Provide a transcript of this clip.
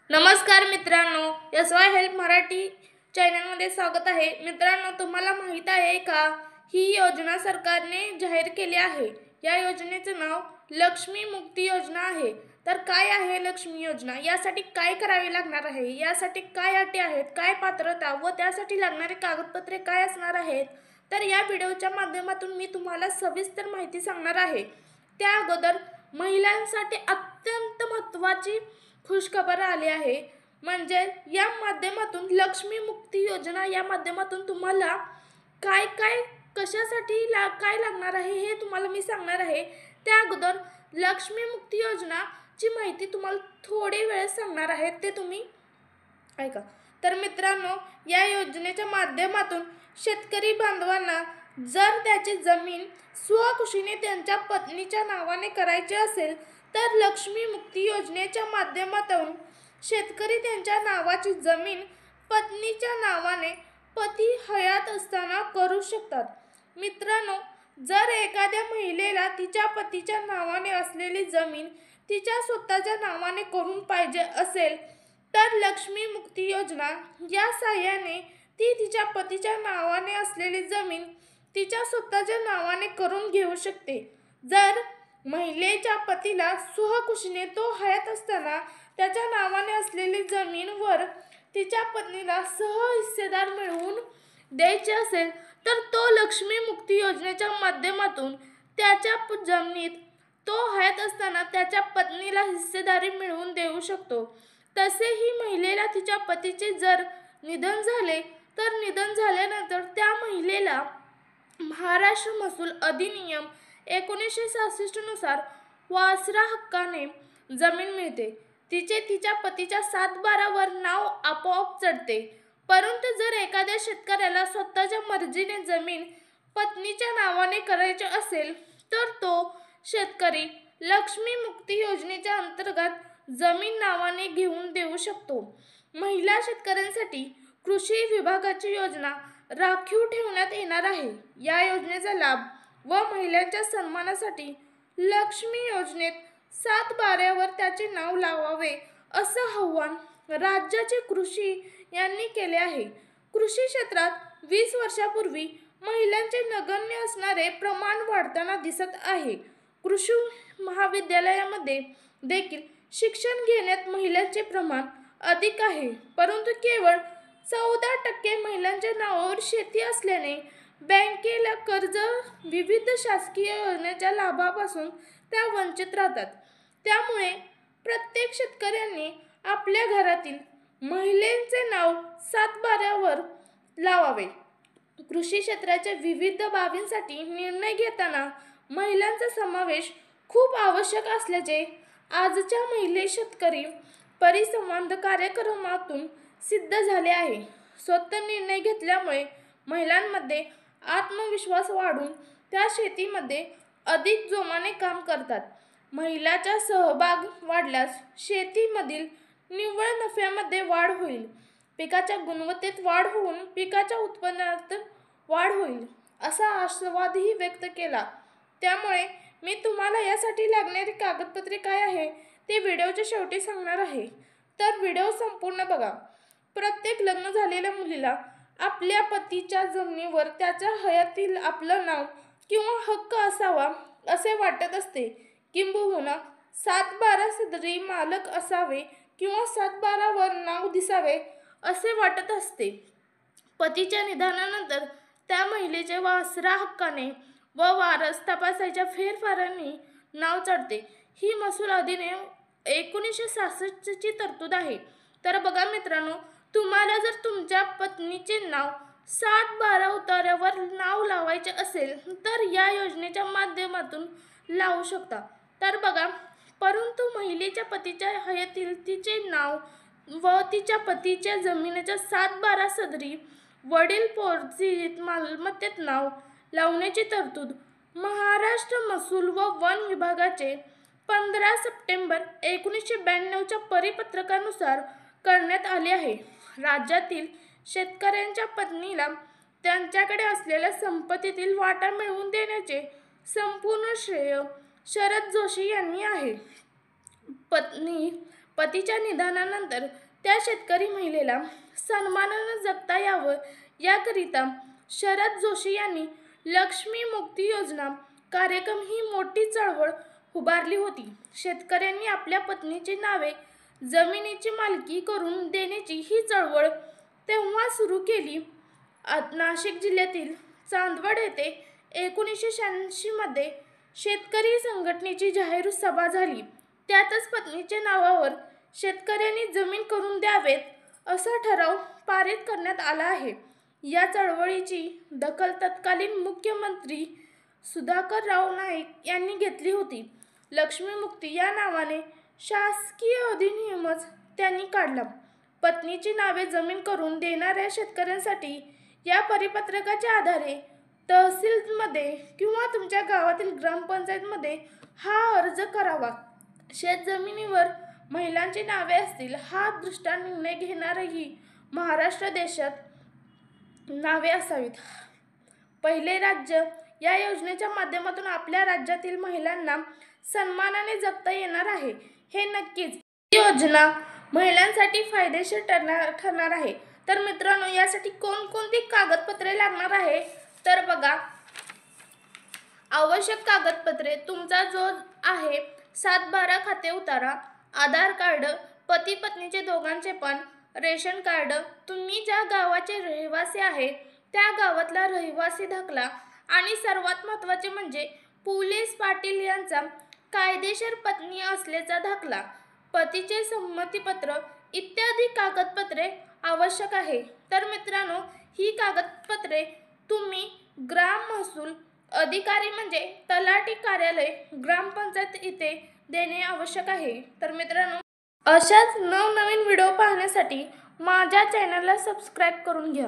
नमस्कार मित्रांनो, SY help Marathi चॅनलमध्ये स्वागत आहे। मित्रांनो, तुम्हाला माहित आहे का, ही योजना सरकारने जाहीर केली आहे। या योजनेचे नाव लक्ष्मी मुक्ती योजना आहे। तर काय आहे लक्ष्मी योजना, यासाठी काय करावे लागणार आहे, यासाठी काय अटी आहेत, काय पात्रता व त्यासाठी लागणारे कागदपत्रे काय असणार आहेत, तर या व्हिडिओच्या माध्यमातून मी तुम्हाला सविस्तर माहिती सांगणार आहे। त्या अगोदर महिलांसाठी अत्यंत महत्त्वाची खुशखबर आली आहे। म्हणजे या माध्यमातून लक्ष्मी मुक्ती योजना या माध्यमातून तुम्हाला काय काय कशासाठी काय लागणार आहे हे तुम्हाला मी सांगणार आहे। त्या अगोदर लक्ष्मी मुक्ती योजनाची माहिती तुम्हाला थोडी वेळ सांगणार आहे, ते तुम्ही ऐका। तर मित्रांनो, या योजनेच्या माध्यमातून शेतकरी बांधवांना जर त्याची जमीन स्वखुशीने त्यांच्या पत्नीच्या नावाने करायची असेल, तर लक्ष्मी मुक्ती योजनेच्या माध्यमातून शेतकरी त्यांच्या नावाची जमीन पत्नीच्या नावाने पती हयात असताना करू शकतात। मित्रांनो, जर एखाद्या महिलेला तिच्या पतीच्या नावाने असलेली जमीन तिच्या स्वतःच्या नावाने करून पाहिजे असेल, तर लक्ष्मी मुक्ती योजना या सहाय्याने ती तिच्या पतीच्या नावाने असलेली जमीन तिच्या स्वतःच्या नावाने करून घेऊ शकते। जर महिलेच्या पतीला स्वखुशीने तो हयात असताना त्याच्या नावाने असलेली जमीनवर तिच्या पत्नीला सहहिस्सेदार मिळवून द्यायचे असेल, तर तो लक्ष्मी मुक्ती योजनेच्या माध्यमातून त्याच्या जमिनीत तो हयात असताना त्याच्या पत्नीला हिस्सेदारी मिळवून देऊ शकतो। तसेही महिलेला तिच्या पतीचे जर निधन झाले, तर निधन झाल्यानंतर त्या महिलेला महाराष्ट्र महसूल अधिनियम 1966 नुसार वारसा हक्काने जमीन मिळते। तिचे तिच्या पतीच्या 7/12 वर नाव आपोआप चढते। परंतु जर एखाद्या शेतकऱ्याला स्वतःच्या मर्जीने जमीन पत्नीच्या नावाने करायची असेल, तर तो शेतकरी लक्ष्मी मुक्ती योजनेच्या अंतर्गत जमीन नावाने घेऊन देऊ शकतो। महिला शेतकऱ्यांसाठी कृषी विभागाची योजना राखीव ठेवण्यात येणार आहे। या योजनेचा लाभ व महिलांच्या सन्मानासाठी लक्ष्मी योजनेत 7/12 वर त्याचे नाव लावावे, असं आवाहन राज्याचे कृषी यांनी केले आहे। कृषी क्षेत्रात 20 वर्षांपूर्वी महिलांचे नगण्य असणारे प्रमाण वाढताना दिसत आहे। कृषी महाविद्यालयामध्ये देखील शिक्षण घेण्यात महिलांचे प्रमाण अधिक आहे, परंतु केवळ 14% महिलांच्या नावावर शेती असल्याने बँकेला कर्ज विविध शासकीय योजनांच्या लाभापासून त्या वंचित राहतात। त्यामुळे प्रत्येक शेतकऱ्यांनी आपल्या घरातील महिलेचे नाव 7/12 वर लावावे। कृषी क्षेत्राच्या विविध बाबींसाठी निर्णय घेताना महिलांचा समावेश खूप आवश्यक असल्याचे आजच्या महिला शेतकरी परिसंवाद कार्यक्रमातून सिद्ध झाले आहे। स्वतः निर्णय घेतल्यामुळे महिलांमध्ये आत्मविश्वास वाढून त्या शेतीमध्ये अधिक जोमाने काम करतात। महिलांचा सहभाग वाढल्यास शेतीमधील निव्वळ नफ्यामध्ये वाढ होईल, पिकाच्या गुणवत्तेत वाढ होऊन पिकाच्या उत्पन्नात वाढ होईल, असा आशावादही व्यक्त केला। त्यामुळे मी तुम्हाला यासाठी लागणारी कागदपत्रे काय आहे ते व्हिडिओच्या शेवटी सांगणार आहे, तर व्हिडिओ संपूर्ण बघा। प्रत्येक लग्न झालेल्या मुलीला आपल्या पतीच्या जमिनीवर त्याच्या हयातीत आपलं नाव किंवा हक्क असावा असे वाटत असते, किंबहुना 7/12 सदरी मालक असावे किंवा 7/12 वर नाव दिसावे असे वाटत असते। पतीच्या निधनानंतर त्या महिलेचे वारसा हक्काने व वारस तपासाच्या फेरफारांनी नाव चढते। ही महसूल अधिनियम 1966 ची तरतूद आहे। तर बघा मित्रांनो, तुम्हाला जर तुमच्या पत्नीचे नाव 7/12 उतार्यावर नाव लावायचे असेल, तर या योजनेच्या माध्यमातून लावू शकता। तर बघा, परंतु महिलेच्या पतीच्या हयातीत तिचे नाव व तिच्या पतीच्या जमिनीच्या 7/12 सदरी वडील पोर्जित मालमत्तेत नाव लावण्याची तरतूद महाराष्ट्र महसूल व वन विभागाचे 15 सप्टेंबर 1992 च्या परिपत्रकानुसार करण्यात आले आहे। राज्यातील शेतकऱ्यांच्या पत्नीला त्यांच्याकडे असलेल्या संपत्तीतील वाटा मिळवून देण्याचे संपूर्ण श्रेय शरद जोशी यांनी आहे। पत्नी पतीच्या निधनानंतर त्या शेतकरी महिलेला सन्मानानं जगता यावं याकरिता शरद जोशी यांनी लक्ष्मी मुक्ती योजना कार्यक्रम ही मोठी चळवळ उभारली होती. शेतकऱ्यांनी आपल्या पत्नीची नावे जमिनीची मालकी करून देण्याची ही चळवळ तेव्हा सुरू केली. नाशिक जिल्ह्यातील चांदवड येथे 1986 मध्ये शेतकरी संघटनेची जाहीर सभा झाली. त्यातच पत्नीच्या नावावर शेतकऱ्यांनी जमीन करून द्यावेत असा ठराव पारित करण्यात आला आहे. या चळवळीची दखल तत्कालीन मुख्यमंत्री सुधाकरराव नाईक यांनी घेतली होती. लक्ष्मीमुक्ती या नावाने शासकीय अधिनियमच त्यांनी काढला. पत्नीची नावे जमीन करून देणाऱ्या शेतकऱ्यांसाठी या परिपत्रकाच्या आधारे तहसीलमध्ये किंवा तुमच्या गावातील ग्रामपंचायतमध्ये हा अर्ज करावा. शेतजमिनीवर महिलांची नावे असतील हा दृष्टा निर्णय घेणारही महाराष्ट्र देशात नावे असावीत. पहिले राज्य या योजनेच्या माध्यमातून आपल्या राज्यातील महिलांना सन्मानाने जगता येणार आहे हे नक्कीच. ही योजना महिलांसाठी फायदेशीर ठरणार आहे. तर मित्रांनो, यासाठी कोणकोणती कागदपत्रे लागणार आहे तर बघा, आवश्यक कागदपत्रे तुमचा जो आहे 7/12 खाते उतारा, आधार कार्ड, पती पत्नीचे दोघांचे पण, रेशन कार्ड, तुम्ही ज्या गावाचे रहिवासी आहे त्या गावातला रहिवासी दाखला आणि सर्वात महत्त्वाचे म्हणजे पोलीस पाटील यांचा कायदेशीर पत्नी असल्याचा दाखला, पतीचे संमतीपत्र इत्यादी कागदपत्रे आवश्यक आहे. तर मित्रांनो, ही कागदपत्रे तुम्ही ग्राम महसूल अधिकारी म्हणजे तलाठी कार्यालय ग्रामपंचायत इथे देणे आवश्यक आहे. तर मित्रांनो, अशाच नवनवीन व्हिडिओ पाहण्यासाठी माझ्या चॅनलला सबस्क्राईब करून घ्या.